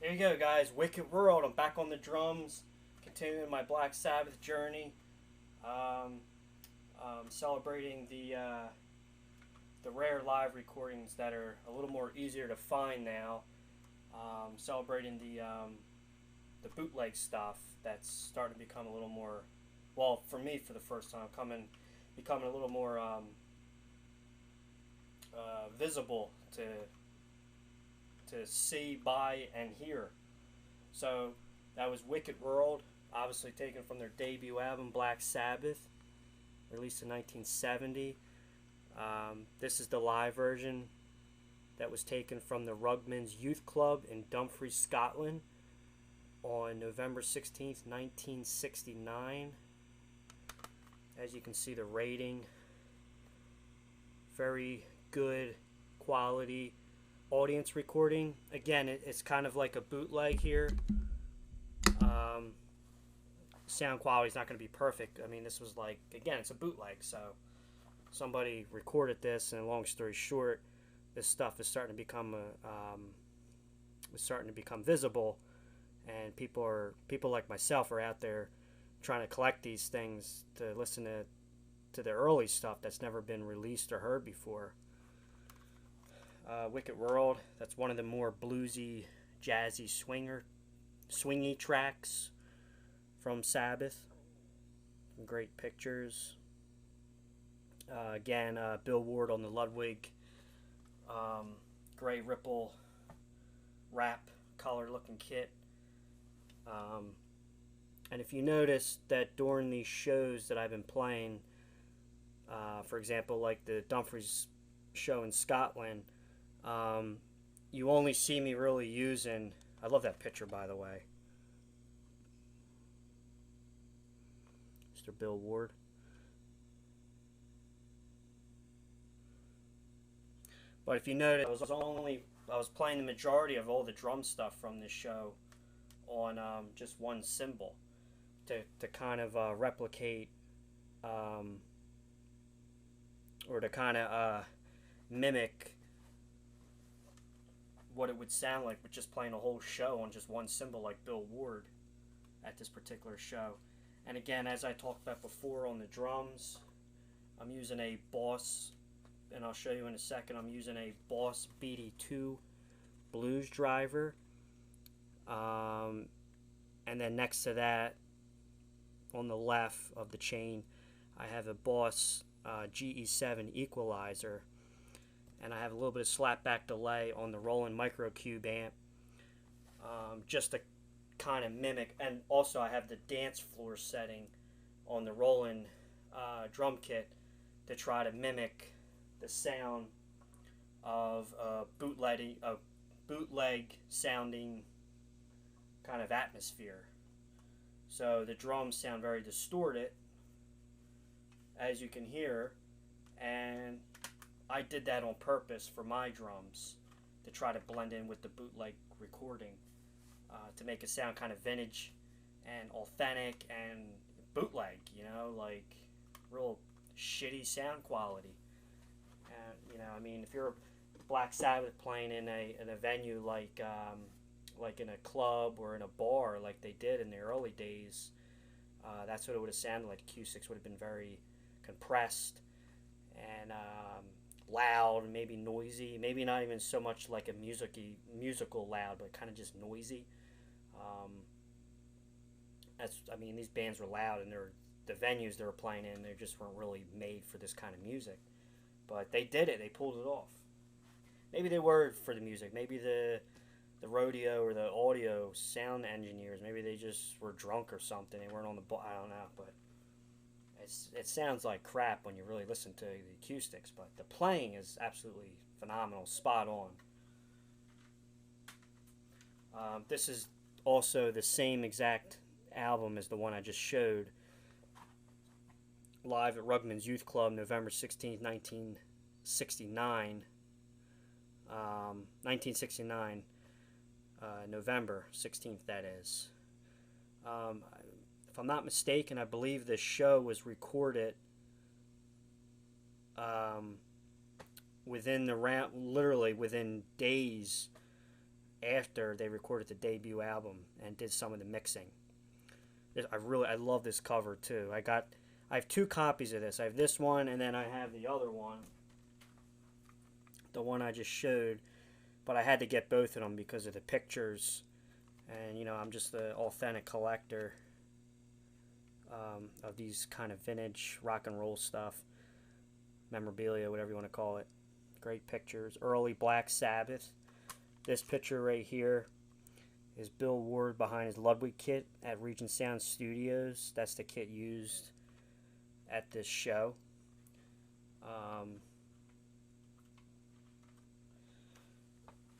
There you go, guys. Wicked World. I'm back on the drums, continuing my Black Sabbath journey. Celebrating the rare live recordings that are a little more easier to find now. Celebrating the bootleg stuff that's starting to become a little more, well, for me, for the first time, becoming a little more visible to see, buy, and hear. So that was Wicked World, obviously taken from their debut album, Black Sabbath, released in 1970. This is the live version that was taken from the Rugman's Youth Club in Dumfries, Scotland on November 16th, 1969. As you can see, the rating, very good quality audience recording. Again, it's kind of like a bootleg here. Sound quality is not going to be perfect. I mean, this was like, again, it's a bootleg, so somebody recorded this, and long story short, this stuff is starting to become visible, and people like myself are out there trying to collect these things to listen to the early stuff that's never been released or heard before. Wicked World, that's one of the more bluesy, jazzy, swingy tracks from Sabbath. Some great pictures. Again, Bill Ward on the Ludwig gray ripple wrap color looking kit. And if you notice that during these shows that I've been playing, for example, like the Dumfries show in Scotland, you only see me really using, I love that picture, by the way, Mr. Bill Ward. But if you notice, I was playing the majority of all the drum stuff from this show on just one cymbal to kind of replicate or to kind of mimic what it would sound like with just playing a whole show on just one cymbal like Bill Ward at this particular show. And again, as I talked about before on the drums, I'm using a Boss, and I'll show you in a second, I'm using a Boss BD2 blues driver. And then next to that, on the left of the chain, I have a Boss GE7 equalizer, and I have a little bit of slapback delay on the Roland Microcube amp, just to kind of mimic. And also I have the dance floor setting on the Roland drum kit to try to mimic the sound of a bootleg sounding kind of atmosphere. So the drums sound very distorted, as you can hear, and I did that on purpose for my drums to try to blend in with the bootleg recording, to make it sound kind of vintage and authentic and bootleg, you know, like real shitty sound quality. You know, I mean, if you're Black Sabbath playing in a venue like in a club or in a bar like they did in the early days, that's what it would have sounded like. Acoustics would have been very compressed and loud, maybe noisy, maybe not even so much like a musical loud, but kind of just noisy. I mean, these bands were loud, and the venues they were playing in, they just weren't really made for this kind of music. But they did it. They pulled it off. Maybe they were for the music. Maybe the rodeo or the audio sound engineers, maybe they just were drunk or something. They weren't on the I don't know, but it sounds like crap when you really listen to the acoustics. But the playing is absolutely phenomenal, spot on. This is also the same exact album as the one I just showed, live at Rugman's Youth Club, November 16th, 1969. 1969, November 16th, that is. If I'm not mistaken, I believe this show was recorded within the round, literally within days after they recorded the debut album and did some of the mixing. I love this cover too. I have two copies of this. I have this one, and then I have the other one, the one I just showed, but I had to get both of them because of the pictures, and you know, I'm just an authentic collector of these kind of vintage rock and roll stuff, memorabilia, whatever you want to call it. Great pictures. Early Black Sabbath. This picture right here is Bill Ward behind his Ludwig kit at Regent Sound Studios. That's the kit used at this show.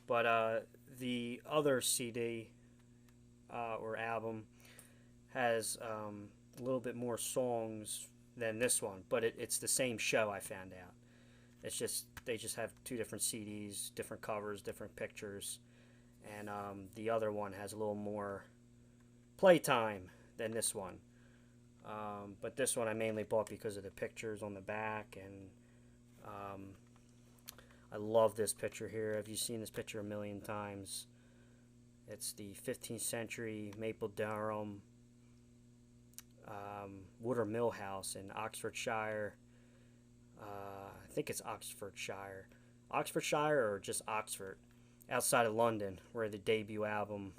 But the other CD or album has a little bit more songs than this one, but it's the same show, I found out. It's just they just have two different CDs, different covers, different pictures, and the other one has a little more playtime than this one. But this one I mainly bought because of the pictures on the back, and I love this picture here. Have you seen this picture a million times? It's the 15th century Mapledurham Watermill house in Oxfordshire. I think it's Oxfordshire or just Oxford, outside of London, where the debut album,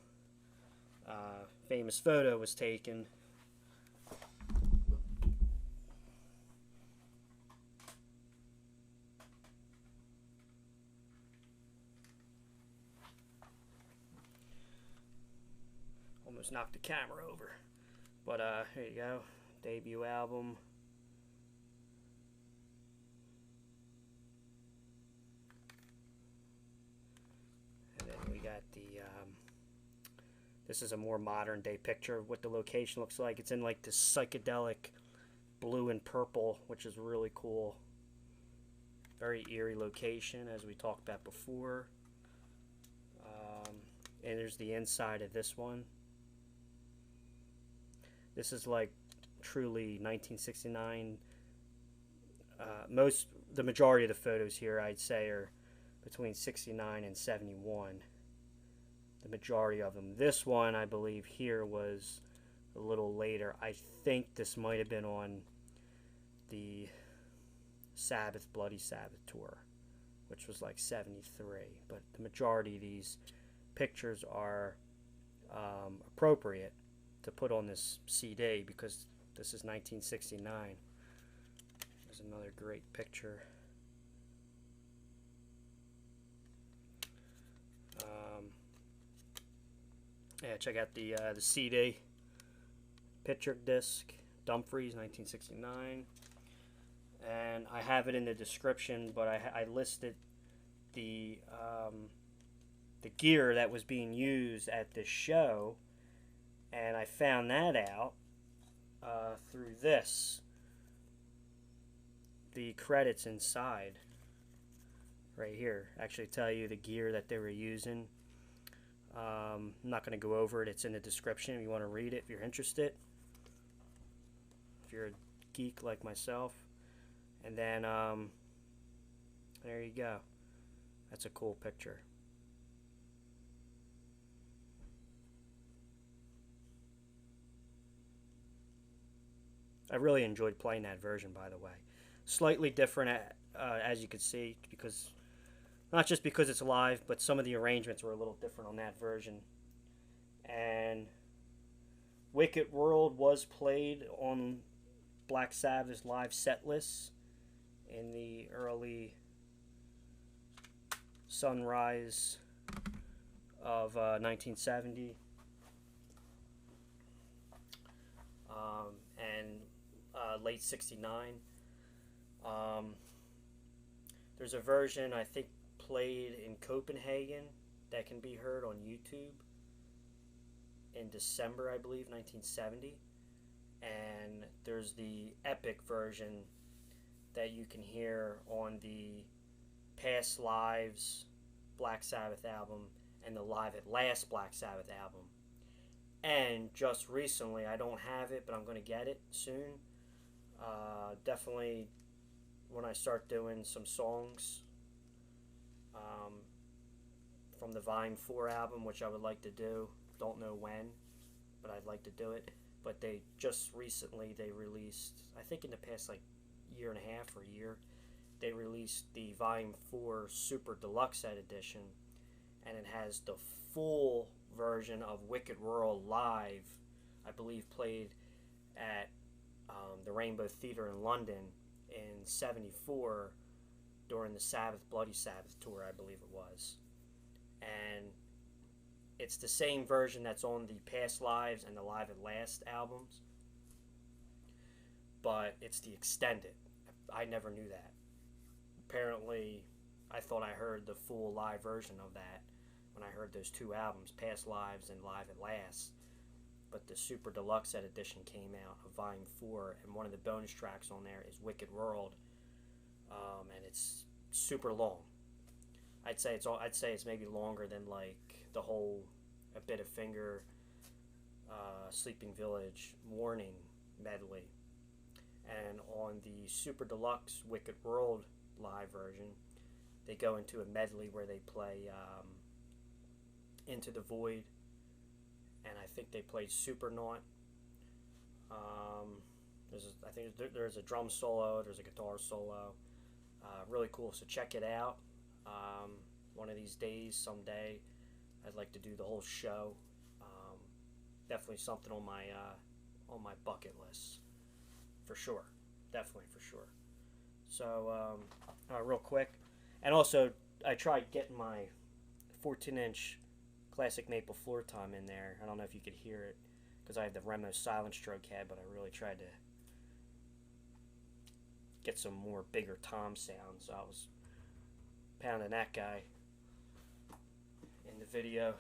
famous photo, was taken. Almost knocked the camera over. But here you go, debut album. And then we got the, this is a more modern day picture of what the location looks like. It's in like this psychedelic blue and purple, which is really cool. Very eerie location, as we talked about before. And there's the inside of this one. This is like truly 1969. The majority of the photos here, I'd say, are between 69 and 71. The majority of them. This one, I believe, here was a little later. I think this might have been on the Sabbath, Bloody Sabbath tour, which was like 73. But the majority of these pictures are appropriate to put on this CD because this is 1969. There's another great picture. Yeah, check out the CD picture disc, Dumfries, 1969. And I have it in the description, but I listed the gear that was being used at this show, and I found that out through this. the credits inside right here actually tell you the gear that they were using. I'm not going to go over it. It's in the description if you want to read it if you're interested, if you're a geek like myself. And then there you go. That's a cool picture. I really enjoyed playing that version, by the way. Slightly different, as you can see, because not just because it's live, but some of the arrangements were a little different on that version. And Wicked World was played on Black Sabbath's live set list in the early sunrise of 1970. And late 69. There's a version I think played in Copenhagen that can be heard on YouTube in December, I believe, 1970. And there's the epic version that you can hear on the Past Lives Black Sabbath album and the Live at Last Black Sabbath album. And just recently, I don't have it, but I'm going to get it soon. Definitely when I start doing some songs from the Volume 4 album, which I would like to do. Don't know when, but I'd like to do it. But they just recently, they released, I think in the past like year and a half or year, they released the Volume 4 Super Deluxe edition, and it has the full version of Wicked World live, I believe played at the Rainbow Theatre in London in '74 during the Bloody Sabbath tour, I believe it was. And it's the same version that's on the Past Lives and the Live at Last albums, but it's the extended. I never knew that. Apparently, I thought I heard the full live version of that when I heard those two albums, Past Lives and Live at Last. But the Super Deluxe edition came out of Volume 4, and one of the bonus tracks on there is Wicked World, and it's super long. I'd say it's maybe longer than like the whole A Bit of Finger, Sleeping Village, Warning medley. And on the Super Deluxe Wicked World live version, they go into a medley where they play Into the Void, and I think they played Supernaut. I think there's a drum solo, there's a guitar solo. Really cool, so check it out. One of these days, someday, I'd like to do the whole show. Definitely something on my bucket list, for sure. Definitely for sure. So real quick, and also I tried getting my 14-inch classic maple floor tom in there. I don't know if you could hear it because I had the Remo silent stroke head, but I really tried to get some more bigger tom sounds. So I was pounding that guy in the video.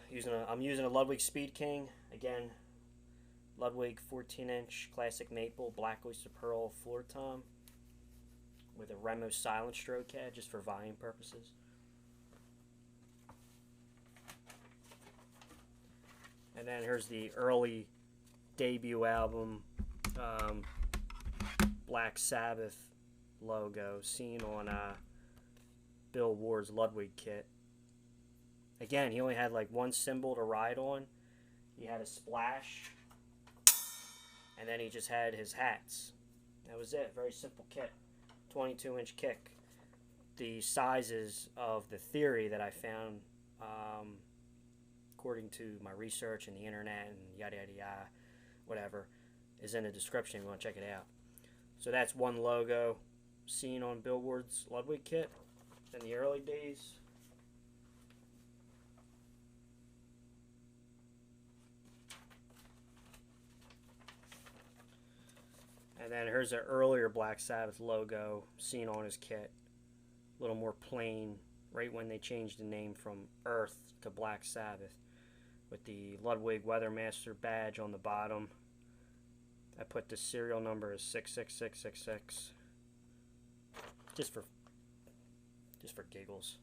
I'm using a Ludwig Speed King again. Ludwig 14-inch classic maple black oyster pearl floor tom with a Remo silent stroke head just for volume purposes. And then here's the early debut album Black Sabbath logo seen on Bill Ward's Ludwig kit. Again, he only had like one cymbal to ride on. He had a splash, and then he just had his hats. That was it. Very simple kit. 22-inch kick. The sizes of the theory that I found, according to my research and the internet and yada yada yada, whatever, is in the description if you want to check it out. So that's one logo seen on Bill Ward's Ludwig kit in the early days. And then here's an earlier Black Sabbath logo seen on his kit. A little more plain, right when they changed the name from Earth to Black Sabbath, with the Ludwig Weathermaster badge on the bottom. I put the serial number as 66666. just for giggles.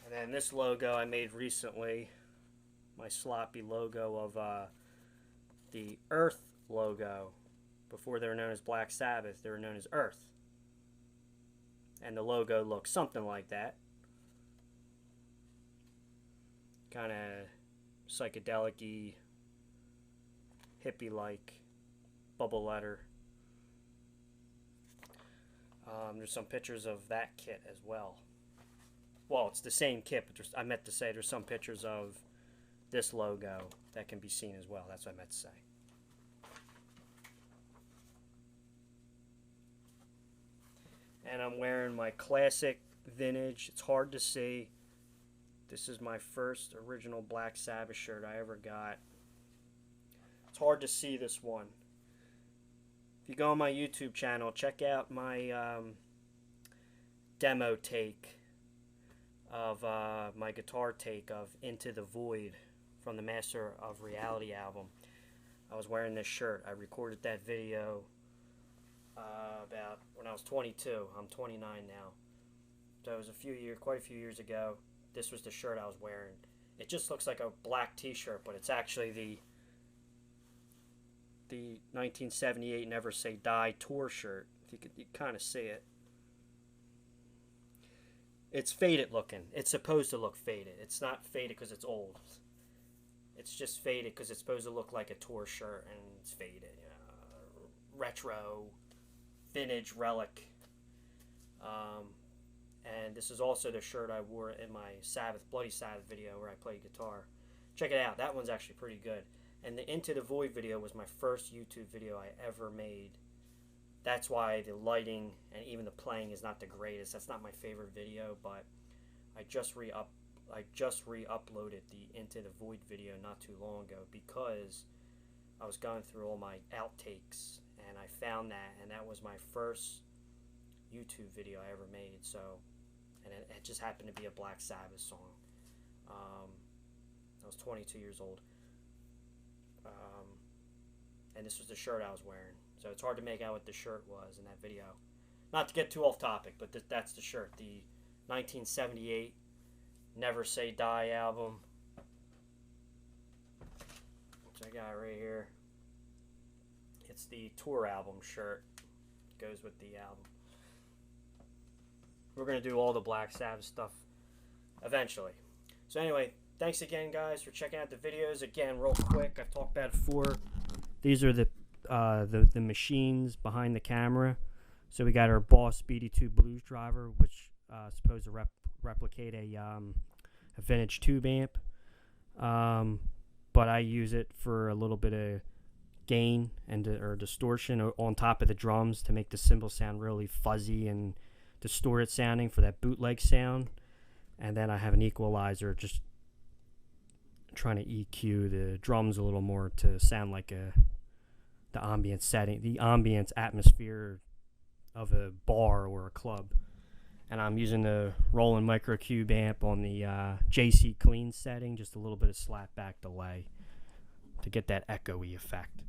And then this logo I made recently, my sloppy logo of the Earth logo. Before they were known as Black Sabbath, they were known as Earth. And the logo looks something like that. Kind of psychedelic-y, hippie-like bubble letter. There's some pictures of that kit as well. Well, it's the same kit, but I meant to say there's some pictures of this logo that can be seen as well. That's what I meant to say. And I'm wearing my classic vintage, it's hard to see, this is my first original Black Sabbath shirt I ever got. It's hard to see this one. If you go on my YouTube channel, check out my demo take of my guitar take of Into the Void from the Master of Reality album. I was wearing this shirt. I recorded that video about when I was 22. I'm 29 now. So it was quite a few years ago. This was the shirt I was wearing. It just looks like a black t-shirt, but it's actually the 1978 Never Say Die tour shirt. If you kind of see it. It's faded looking. It's supposed to look faded. It's not faded because it's old. It's just faded because it's supposed to look like a tour shirt, and it's faded. Retro, vintage relic. And this is also the shirt I wore in my Bloody Sabbath video where I played guitar. Check it out. That one's actually pretty good. And the Into the Void video was my first YouTube video I ever made. That's why the lighting and even the playing is not the greatest. That's not my favorite video, but I just re-uploaded the Into the Void video not too long ago because I was going through all my outtakes and I found that, and that was my first YouTube video I ever made. So, and it just happened to be a Black Sabbath song. I was 22 years old, and this was the shirt I was wearing. So it's hard to make out what the shirt was in that video. Not to get too off topic, but that's the shirt. The 1978 Never Say Die album, which I got right here. It's the tour album shirt. It goes with the album. We're going to do all the Black Sabbath stuff eventually. So anyway, thanks again, guys, for checking out the videos. Again, real quick, I've talked about it before. These are the machines behind the camera. So we got our Boss BD2 Blues driver, which is supposed to replicate a vintage tube amp. But I use it for a little bit of gain or distortion on top of the drums to make the cymbals sound really fuzzy and distorted sounding for that bootleg sound. And then I have an equalizer just trying to EQ the drums a little more to sound like the ambient setting, the ambient atmosphere of a bar or a club. And I'm using the Roland Microcube amp on the JC Clean setting, just a little bit of slapback delay to get that echoey effect.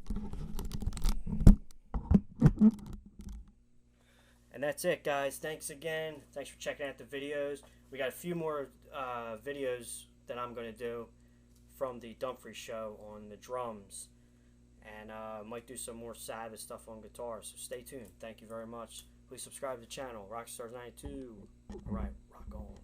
And that's it, guys. Thanks again. Thanks for checking out the videos. We got a few more videos that I'm going to do from the Dumfries show on the drums. And might do some more Sabbath stuff on guitar. So stay tuned. Thank you very much. Please subscribe to the channel. Rockstars92. Alright, rock on.